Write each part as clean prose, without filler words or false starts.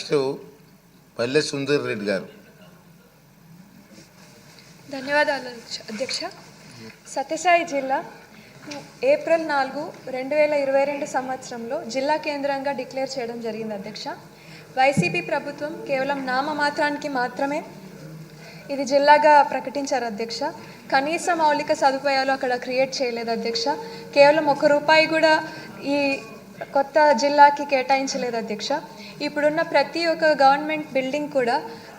Next పల్లె సుందర్ రెడ్డి గారు. ధన్యవాదాలు అధ్యక్ష. సత్యసాయి జిల్లా ఏప్రిల్ 4, 2022 సంవత్సరంలో జిల్లా కేంద్రంగా డిక్లేర్ చేయడం జరిగింది అధ్యక్ష. వైసీపీ ప్రభుత్వం కేవలం నామమాత్రానికి మాత్రమే ఇది జిల్లాగా ప్రకటించారు అధ్యక్ష. కనీస మౌలిక సదుపాయాలు అక్కడ క్రియేట్ చేయలేదు అధ్యక్ష. కేవలం ₹1 కూడా ఈ కొత్త జిల్లాకి కేటాయించలేదు అధ్యక్ష. ఇప్పుడున్న ప్రతి ఒక్క గవర్నమెంట్ బిల్డింగ్ కూడా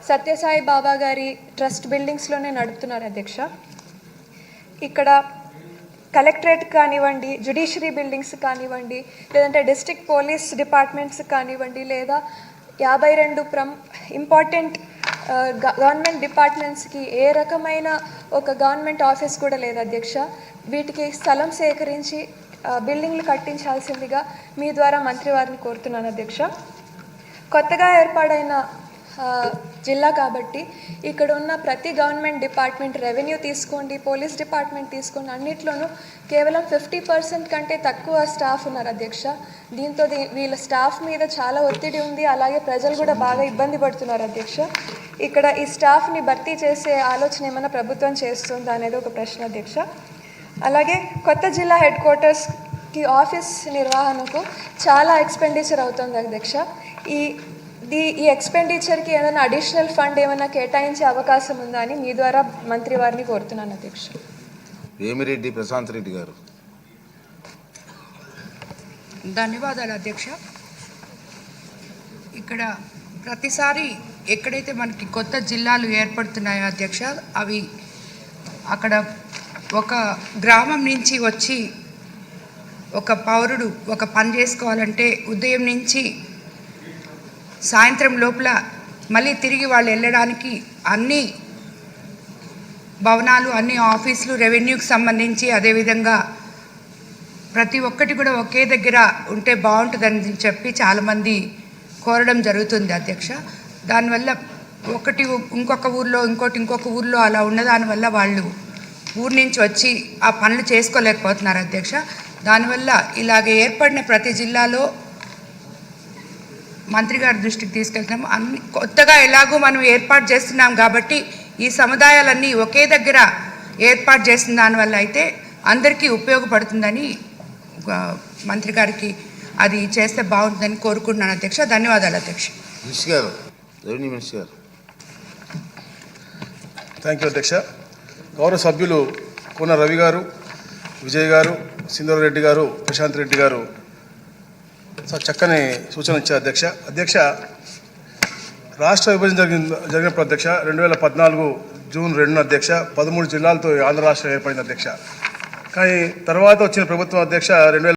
సత్యసాయి బాబా గారి ట్రస్ట్ బిల్డింగ్స్లోనే నడుపుతున్నారు అధ్యక్ష. ఇక్కడ కలెక్టరేట్ కానివ్వండి, జ్యుడిషియరీ బిల్డింగ్స్ కానివ్వండి, లేదంటే డిస్ట్రిక్ట్ పోలీస్ డిపార్ట్మెంట్స్ కానివ్వండి, లేదా 52 ఇంపార్టెంట్ గవర్నమెంట్ డిపార్ట్మెంట్స్కి ఏ రకమైన ఒక గవర్నమెంట్ ఆఫీస్ కూడా లేదు అధ్యక్ష. వీటికి స్థలం సేకరించి బిల్డింగ్లు కట్టించాల్సిందిగా మీ ద్వారా మంత్రి వారిని కోరుతున్నాను అధ్యక్ష. కొత్తగా ఏర్పాడైన జిల్లా కాబట్టి ఇక్కడ ఉన్న ప్రతి గవర్నమెంట్ డిపార్ట్మెంట్, రెవెన్యూ తీసుకోండి, పోలీస్ డిపార్ట్మెంట్ తీసుకోండి, అన్నిట్లోనూ కేవలం 50% కంటే తక్కువ స్టాఫ్ ఉన్నారు అధ్యక్ష. దీంతో వీళ్ళ స్టాఫ్ మీద చాలా ఒత్తిడి ఉంది. అలాగే ప్రజలు కూడా బాగా ఇబ్బంది పడుతున్నారు అధ్యక్ష. ఇక్కడ ఈ స్టాఫ్ని భర్తీ చేసే ఆలోచన ఏమైనా ప్రభుత్వం చేస్తుందా అనేది ఒక ప్రశ్న అధ్యక్ష. అలాగే కొత్త జిల్లా హెడ్ క్వార్టర్స్కి ఆఫీస్ నిర్వహణకు చాలా ఎక్స్పెండిచర్ అవుతుంది అధ్యక్ష. ఈ ఎక్స్పెండిచర్కి ఏదైనా అడిషనల్ ఫండ్ ఏమైనా కేటాయించే అవకాశం ఉందా అని మీ ద్వారా మంత్రి వారిని కోరుతున్నాను అధ్యక్ష. వేమిరెడ్డి ప్రశాంత్ రెడ్డి గారు. ధన్యవాదాలు అధ్యక్ష. ఇక్కడ ప్రతిసారి ఎక్కడైతే మనకి కొత్త జిల్లాలు ఏర్పడుతున్నాయో అధ్యక్ష, అవి అక్కడ ఒక గ్రామం నుంచి వచ్చి ఒక పౌరుడు ఒక పని చేసుకోవాలంటే ఉదయం నుంచి సాయంత్రం లోపల మళ్ళీ తిరిగి వాళ్ళు వెళ్ళడానికి అన్ని భవనాలు, అన్ని ఆఫీసులు, రెవెన్యూకి సంబంధించి అదేవిధంగా ప్రతి ఒక్కటి కూడా ఒకే దగ్గర ఉంటే బాగుంటుందని చెప్పి చాలామంది కోరడం జరుగుతుంది అధ్యక్ష. దానివల్ల ఒకటి ఇంకొక ఊర్లో అలా ఉన్నదానివల్ల వాళ్ళు ఊరి నుంచి వచ్చి ఆ పనులు చేసుకోలేకపోతున్నారు అధ్యక్ష. దానివల్ల ఇలాగ ఏర్పడిన ప్రతి జిల్లాలో మంత్రి గారి దృష్టికి తీసుకెళ్తున్నాం. అన్ని కొత్తగా ఎలాగో మనం ఏర్పాటు చేస్తున్నాం కాబట్టి ఈ సముదాయాలన్నీ ఒకే దగ్గర ఏర్పాటు చేసిన దానివల్ల అయితే అందరికీ ఉపయోగపడుతుందని మంత్రి గారికి అది చేస్తే బాగుంటుందని కోరుకుంటున్నాను అధ్యక్ష. ధన్యవాదాలు అధ్యక్ష. థ్యాంక్ యూ అధ్యక్ష. గౌరవ సభ్యులు కోన రవి గారు, విజయ్ గారు, సింధూర్ రెడ్డి గారు, ప్రశాంత్ రెడ్డి గారు చక్కని సూచన ఇచ్చారు అధ్యక్ష. రాష్ట్ర విభజన జరిగినప్పుడు అధ్యక్ష 2014 జూన్ 2 అధ్యక్ష 13 జిల్లాలతో ఆంధ్ర రాష్ట్రం ఏర్పడింది అధ్యక్ష. కానీ తర్వాత వచ్చిన ప్రభుత్వం అధ్యక్ష